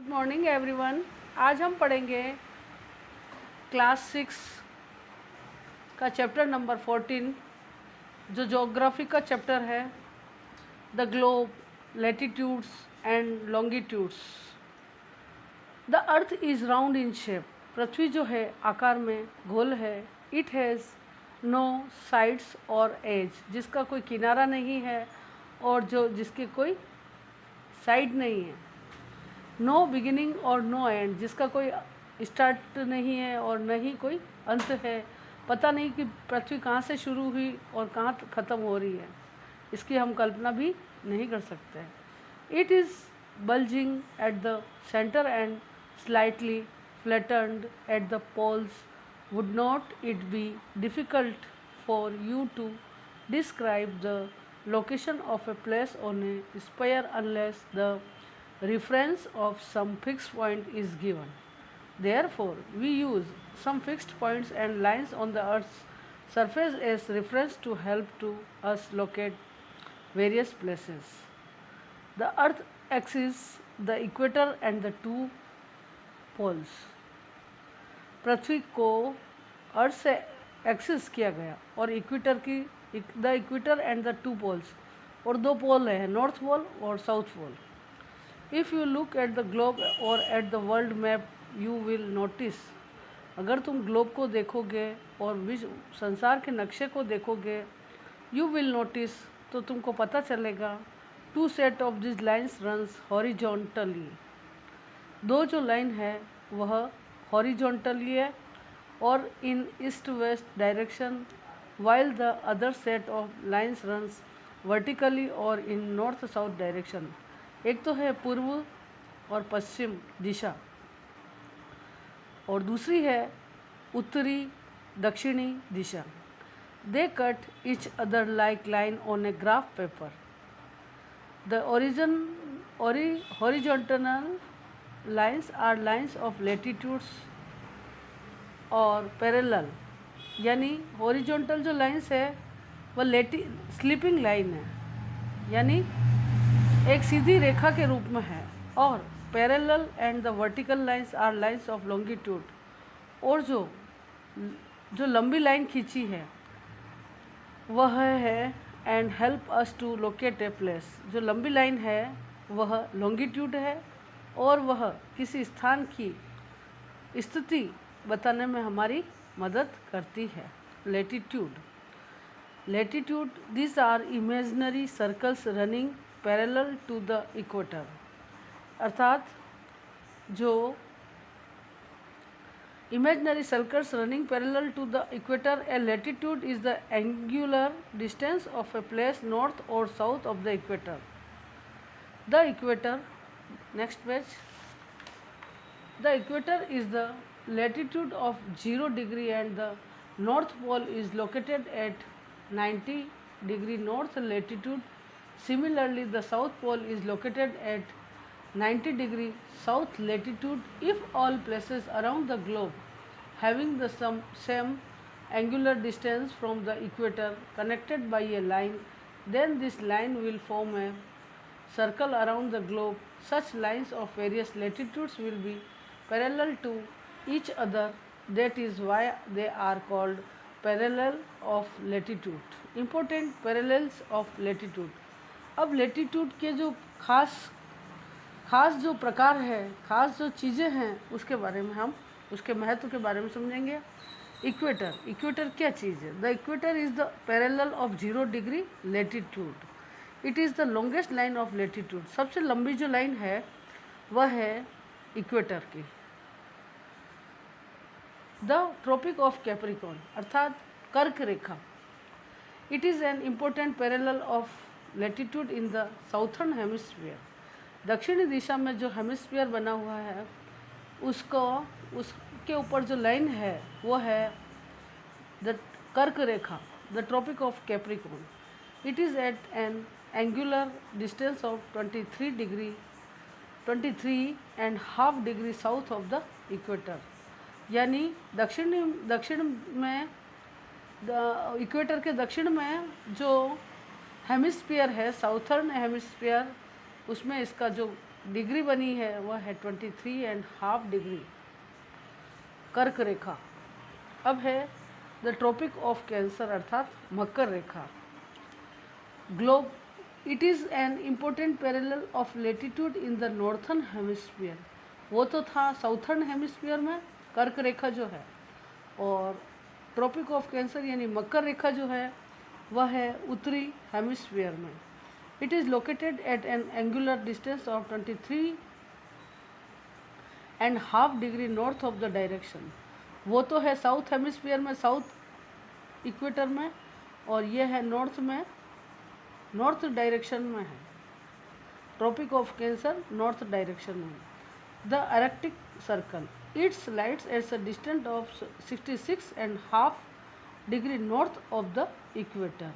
Good morning everyone. आज हम पढ़ेंगे क्लास 6 का चैप्टर नंबर 14 जो ज्योग्राफी का चैप्टर है, the globe, latitudes and longitudes. The earth is round in shape. पृथ्वी जो है आकार में गोल है। इट हैज़ नो साइड्स और एज, जिसका कोई किनारा नहीं है और जिसके कोई साइड नहीं है। नो बिगिनिंग और नो एंड, जिसका कोई स्टार्ट नहीं है और न ही कोई अंत है। पता नहीं कि पृथ्वी कहाँ से शुरू हुई और कहाँ ख़त्म हो रही है, इसकी हम कल्पना भी नहीं कर सकते। It is bulging at the center and slightly flattened at the poles. Would not it be difficult for you to describe the location of a place on a sphere unless the reference of some fixed point is given? Therefore, we use some fixed points and lines on the Earth's surface as reference to help to us locate various places. The earth axis, the equator and the two poles. पृथ्वी को earth से axis किया गया और equator की the equator and the two poles, और दो pole हैं, नॉर्थ पोल और south pole. If you look at the globe और at the world map you will notice, अगर तुम ग्लोब को देखोगे और विश्व संसार के नक्शे को देखोगे, यू विल नोटिस, तो तुमको पता चलेगा, two set of this lines runs horizontally. दो जो लाइन है वह हॉरिजॉन्टली है और in east west direction, while the other set of lines runs vertically और इन नॉर्थ साउथ डायरेक्शन। एक तो है पूर्व और पश्चिम दिशा और दूसरी है उत्तरी दक्षिणी दिशा। They cut each other like line on a graph paper. The horizontal lines are lines of latitudes और parallel, यानी horizontal जो lines है वह स्लीपिंग लाइन है, यानी एक सीधी रेखा के रूप में है, और parallel and the vertical lines are lines of longitude, और जो लंबी लाइन खींची है वह है and help us to locate a place. जो लंबी लाइन है वह लॉन्गिट्यूड है और वह किसी स्थान की स्थिति बताने में हमारी मदद करती है। Latitude this are imaginary circles running parallel to the equator, अर्थात जो imaginary circles running parallel to the equator. A latitude is the angular distance of a place north or south of the equator. The equator, next page. The equator is the latitude of 0 degree and the north pole is located at 90 degree north latitude. Similarly, the south pole is located at 90 degree south latitude. If all places around the globe having the same angular distance from the equator connected by a line, then this line will form a circle around the globe. Such lines of various latitudes will be parallel to each other. That is why they are called parallel of latitude. Important parallels of latitude. अब latitude के जो खास जो प्रकार है, खास जो चीज़ें हैं, उसके बारे में हम उसके महत्व के बारे में समझेंगे। इक्वेटर क्या चीज़ है? The equator is the parallel of 0 degree latitude. It is the longest line of latitude. सबसे लंबी जो लाइन है वह है इक्वेटर की। द ट्रॉपिक ऑफ कैप्रिकॉर्न, अर्थात कर्क रेखा। It is an important parallel of latitude in the southern hemisphere. दक्षिणी दिशा में जो हेमिस्फीयर बना हुआ है उसके ऊपर जो लाइन है वो है द कर्क रेखा, the tropic of Capricorn. It is at an angular distance of 23.5 degree south of the equator, यानी दक्षिण में इक्वेटर के दक्षिण में जो हेमिस्फीयर है, साउथर्न हेमिस्फीयर, उसमें इसका जो डिग्री बनी है वह है 23.5 डिग्री कर्क रेखा। अब है द ट्रॉपिक ऑफ कैंसर अर्थात मकर रेखा। Globe it is an important parallel of latitude in the northern hemisphere. वो तो था साउथर्न हेमिस्फीयर में कर्क रेखा जो है, और ट्रॉपिक ऑफ कैंसर यानी मकर रेखा जो है वह है उत्तरी हेमिस्फीयर में। It is located at an angular distance of 23.5 degree north of the direction. वो तो है साउथ हेमिस्फीयर में, साउथ इक्वेटर में, और ये है नॉर्थ में, नॉर्थ डायरेक्शन में है। Tropic of cancer north direction में। The Arctic circle it's lights at a distance of 66.5 degree north of the equator.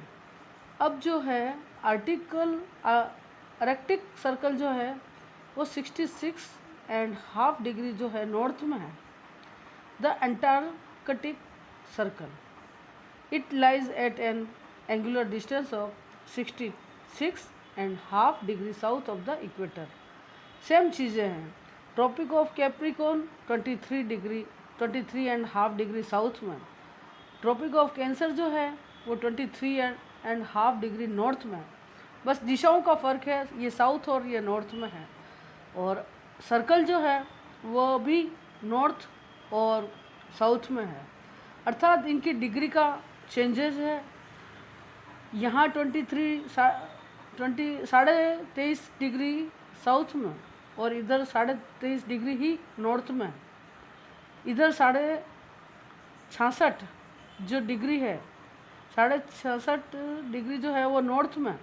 अब जो है आर्कटिक सर्कल जो है वो 66.5 डिग्री जो है नॉर्थ में है। The Antarctic circle it lies at an angular distance of 66.5 degree south of the equator. Same चीज़ें हैं। Tropic of Capricorn 23.5 degree south में। ट्रॉपिक ऑफ कैंसर जो है वो 23.5 डिग्री नॉर्थ में। बस दिशाओं का फ़र्क है, ये साउथ और ये नॉर्थ में है। और सर्कल जो है वो भी नॉर्थ और साउथ में है, अर्थात इनकी डिग्री का चेंजेस है। यहाँ 23.5 डिग्री साउथ में, और इधर 23.5 डिग्री ही नॉर्थ में। इधर 66.5 जो डिग्री है, 66.5 डिग्री जो है वो नॉर्थ में,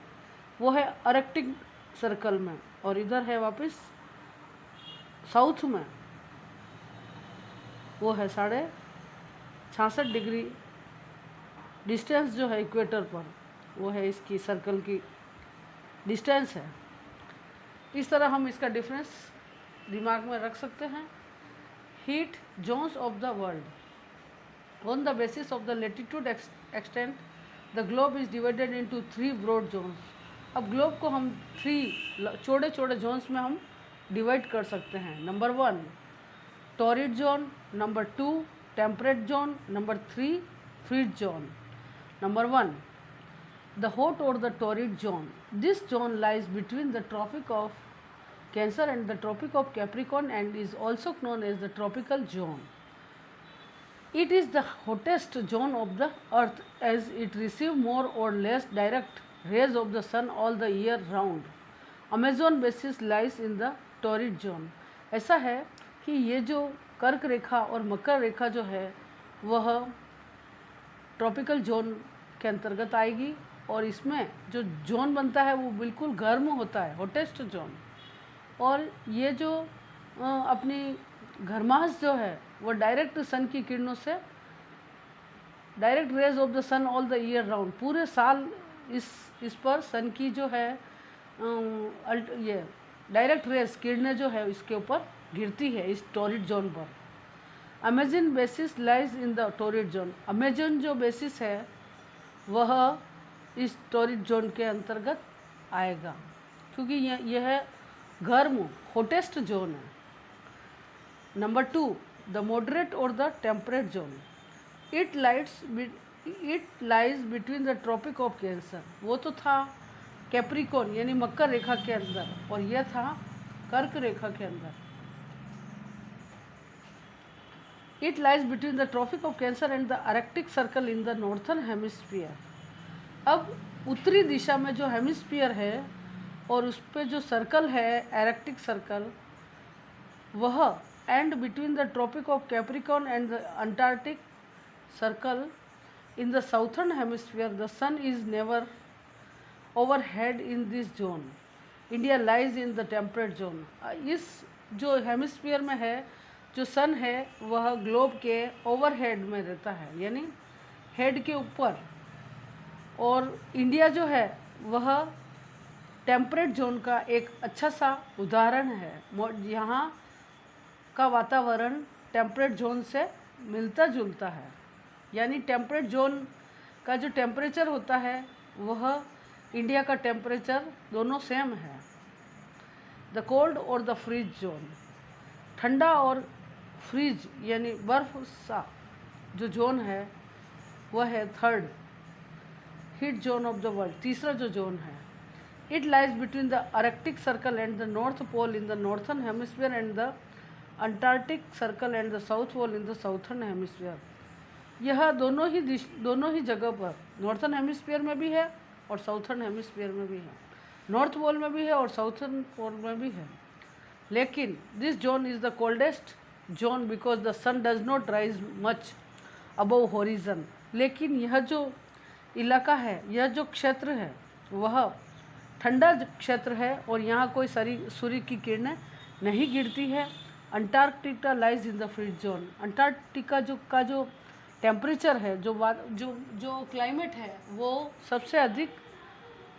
वो है आर्कटिक सर्कल में, और इधर है वापस साउथ में, वो है 66.5 डिग्री डिस्टेंस जो है इक्वेटर पर, वो है इसकी सर्कल की डिस्टेंस है। इस तरह हम इसका डिफरेंस दिमाग में रख सकते हैं। Heat zones of the world on the basis of the latitude extent the globe is divided into 3 broad zones. अब ग्लोब को हम 3 छोटे छोटे जोन्स में हम डिवाइड कर सकते हैं। Number 1 torrid zone, number 2 temperate zone, number 3 freeze zone. Number 1 the hot or the torrid zone. This zone lies between the Tropic of Cancer and the Tropic of Capricorn and is also known as the tropical zone. It is the hottest zone of the earth as it receives more or less direct rays of the sun all the year round. Amazon basin lies in the torrid zone. ऐसा है कि ये जो कर्क रेखा और मकर रेखा जो है वह ट्रॉपिकल जोन के अंतर्गत आएगी, और इसमें जो जोन बनता है वो बिल्कुल गर्म होता है, हॉटेस्ट जोन। और ये जो अपनी गर्माहट जो है वो डायरेक्ट सन की किरणों से, direct rays of the sun all the year round, पूरे साल इस पर सन की जो है ये डायरेक्ट रेज किरणें जो है इसके ऊपर गिरती है इस टॉरिड जोन पर। Amazon basis lies in the torrid zone. Amazon जो बेसिस है वह इस टॉरिड जोन के अंतर्गत आएगा, क्योंकि यह गर्म हॉटेस्ट जोन है। नंबर 2 द मॉडरेट और the temperate zone. It lies between the tropic of Cancer. वो तो था कैप्रिकॉर्न यानी मकर रेखा के अंदर, और यह था कर्क रेखा के अंदर। It lies between the tropic of Cancer and the Arctic circle in the northern hemisphere. अब उत्तरी दिशा में जो हेमिस्फीयर है और उस पर जो सर्कल है आर्कटिक सर्कल, वह and between the tropic of Capricorn and the Antarctic circle in the southern hemisphere. The sun is never overhead in this zone. India lies in the temperate zone. इस जो hemisphere में है जो सन है वह globe के overhead में रहता है, यानी हेड के ऊपर, और इंडिया जो है वह टेम्परेट जोन का एक अच्छा सा उदाहरण है। यहाँ का वातावरण टेम्परेट जोन से मिलता जुलता है, यानी टेम्परेट जोन का जो टेम्परेचर होता है वह इंडिया का टेम्परेचर दोनों सेम है। द कोल्ड और द फ्रीज जोन, ठंडा और फ्रीज यानी बर्फ सा जो जोन है वह है third heat zone of the world, तीसरा जो जोन है। It lies between the Arctic circle and the north pole in the northern hemisphere and the Antarctic circle and the south pole in the southern hemisphere. यह दोनों ही जगह पर northern hemisphere में भी है और साउथर्न हेमिस्फीयर में भी है, नॉर्थ पोल में भी है और साउथर्न पोल में भी है। लेकिन this zone is the coldest zone because the sun does not rise much above horizon. लेकिन यह जो इलाका है, यह जो क्षेत्र है वह ठंडा क्षेत्र है और यहाँ कोई सूर्य की किरणें नहीं गिरती है। Antarctica lies in the freeze zone, Antarctica का जो टेम्परेचर है, जो क्लाइमेट है वो सबसे अधिक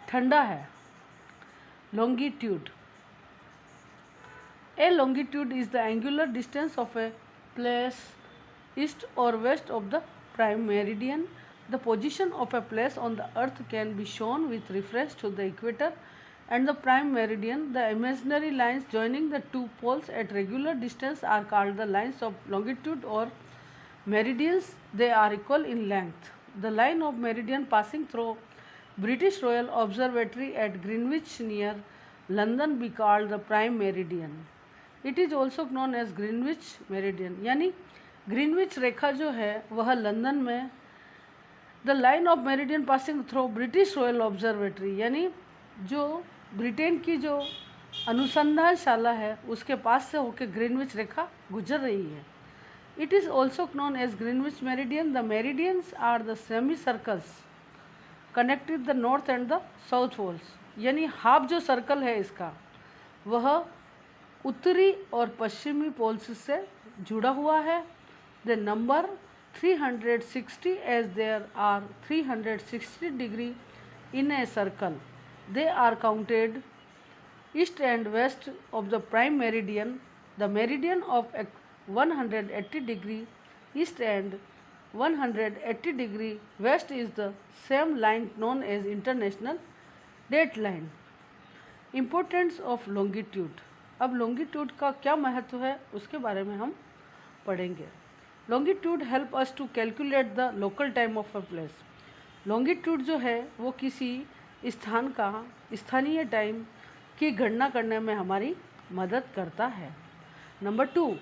ठंडा है। Longitude, a longitude is the angular distance of a place east और west of the prime meridian. The position of a place on the earth can be shown with reference to the equator and the prime meridian. The imaginary lines joining the two poles at regular distance are called the lines of longitude or meridians. They are equal in length. The line of meridian passing through British Royal Observatory at Greenwich near London be called the prime meridian. It is also known as Greenwich meridian. यानी Greenwich रेखा जो है वह London में the line of meridian passing through British royal observatory, यानी जो Britain की जो अनुसंधानशाला है उसके पास से होकर ग्रीनविच रेखा गुजर रही है। It is also known as Greenwich meridian. The meridians are the semi circles connected the north and the south poles, यानी हाफ जो सर्कल है इसका वह उत्तरी और पश्चिमी पोल्स से जुड़ा हुआ है। The number 360 as there are 360 degree in a circle. They are counted east and west of the prime meridian. The meridian of 180 degree east and 180 degree west is the same line known as international date line. Importance of longitude. अब longitude का क्या महत्व है उसके बारे में हम पढ़ेंगे। Longitude help us to calculate the local time of a place. Longitude जो है वो किसी स्थान का स्थानीय टाइम की गणना करने में हमारी मदद करता है। Number 2,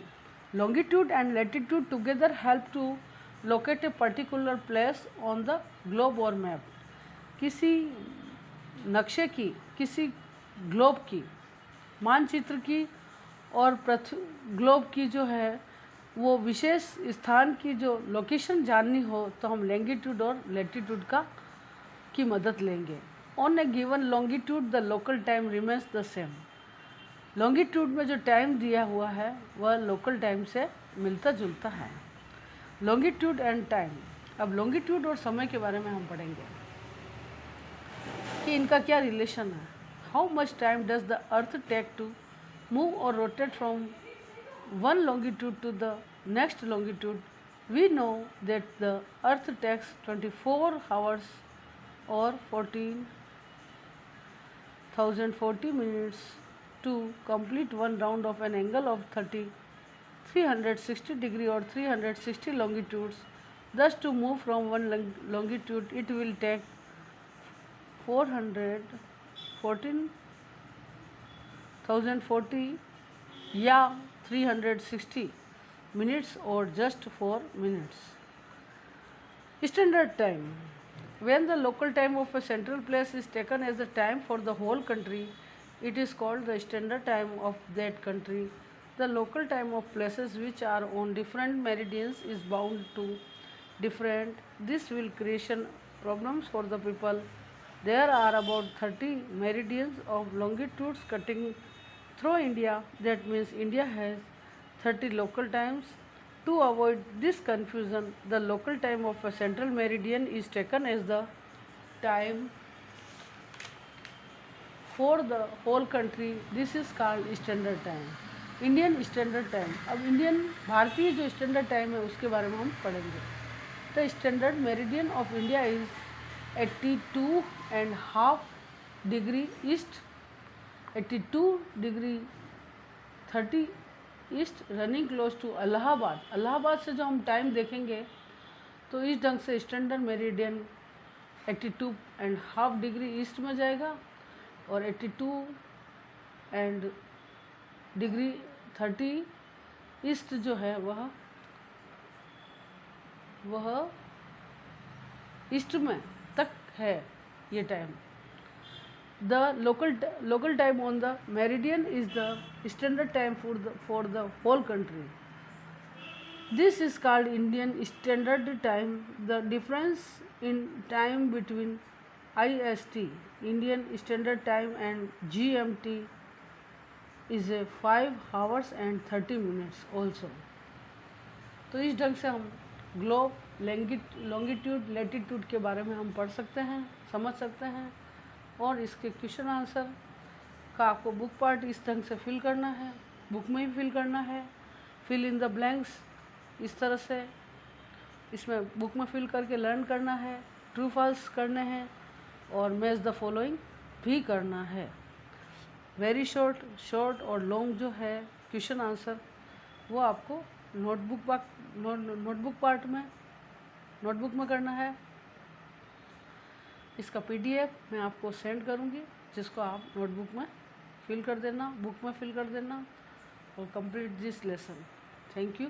longitude and latitude together help to locate a particular place on the globe और मैप। किसी नक्शे की, किसी ग्लोब की, मानचित्र की और ग्लोब की जो है वो विशेष स्थान की जो लोकेशन जाननी हो तो हम लॉन्गिट्यूड और लैटिट्यूड की मदद लेंगे। On A given longitude the local time remains the same. Longitude में जो टाइम दिया हुआ है वह लोकल टाइम से मिलता जुलता है। लॉन्गिट्यूड एंड टाइम, अब लॉन्गिट्यूड और समय के बारे में हम पढ़ेंगे कि इनका क्या रिलेशन है। How much time does the earth take to move और rotate from one longitude to the next longitude? We know that the earth takes 24 hours or 14,040 minutes to complete one round of an angle of 360 degree or 360 longitudes. Thus to move from one longitude it will take 14,040 या 360 minutes or just 4 minutes. Standard time. When the local time of a central place is taken as the time for the whole country, it is called the standard time of that country. The local time of places which are on different meridians is bound to different. This will create problems for the people. There are about 30 meridians of longitudes cutting through India. That means India has 30 local times. To avoid this confusion, the local time of a central meridian is taken as the time for the whole country. This is called standard time. Indian standard time. अब Indian भारतीय जो standard time है उसके बारे में हम पढ़ेंगे। The standard meridian of India is 82.5 degree east 82 degree 30 east running close to Allahabad. Allahabad से जो हम टाइम देखेंगे तो इस ढंग से स्टैंडर्ड मेरिडियन 82.5 डिग्री ईस्ट में जाएगा और 82 डिग्री 30 ईस्ट जो है वह ईस्ट में तक है ये time. The local time on the meridian is the standard time for the whole country. This is called Indian Standard Time. The difference in time between IST, Indian Standard Time, and GMT is 5 hours and 30 minutes also. तो इस ढंग से हम globe, longitude, latitude के बारे में हम पढ़ सकते हैं, समझ सकते हैं। और इसके क्वेश्चन आंसर का आपको बुक पार्ट इस ढंग से फिल करना है, बुक में ही फिल करना है। फिल इन द ब्लैंक्स इस तरह से इसमें बुक में फिल करके लर्न करना है, ट्रू फॉल्स करने हैं और मैच द फॉलोइंग भी करना है। वेरी शॉर्ट और लॉन्ग जो है क्वेश्चन आंसर वो आपको नोटबुक में करना है। इसका PDF मैं आपको सेंड करूँगी, जिसको आप नोटबुक में फिल कर देना, बुक में फिल कर देना और complete this lesson. Thank you.